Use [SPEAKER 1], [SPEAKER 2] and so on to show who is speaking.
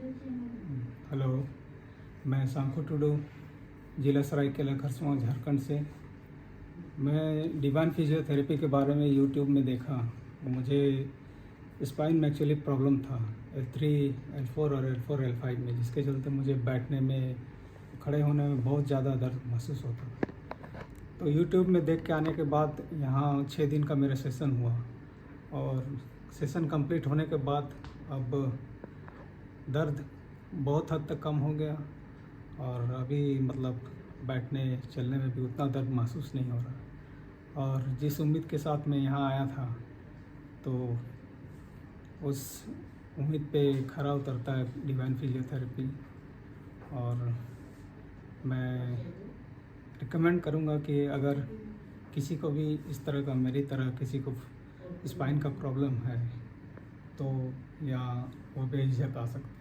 [SPEAKER 1] Hello, मैं सांखू टुडू, जिला सरायकेला खरसावां झारखंड से। मैं डिवाइन फिजियोथेरेपी के बारे में यूट्यूब में देखा। मुझे स्पाइन में एक्चुअली प्रॉब्लम था L3, L4 और L4, L5 में, जिसके चलते मुझे बैठने में, खड़े होने में बहुत ज़्यादा दर्द महसूस होता। तो यूट्यूब में देख के आने के बाद यहाँ 6 दिन का मेरा सेशन हुआ और सेशन कंप्लीट होने के बाद अब दर्द बहुत हद तक कम हो गया और अभी मतलब बैठने चलने में भी उतना दर्द महसूस नहीं हो रहा। और जिस उम्मीद के साथ मैं यहाँ आया था, तो उस उम्मीद पे खरा उतरता है डिवाइन फिजियोथेरेपी। और मैं रिकमेंड करूँगा कि अगर किसी को भी इस तरह का, मेरी तरह किसी को स्पाइन का प्रॉब्लम है, तो या वो बेझिझक आ सकते हैं।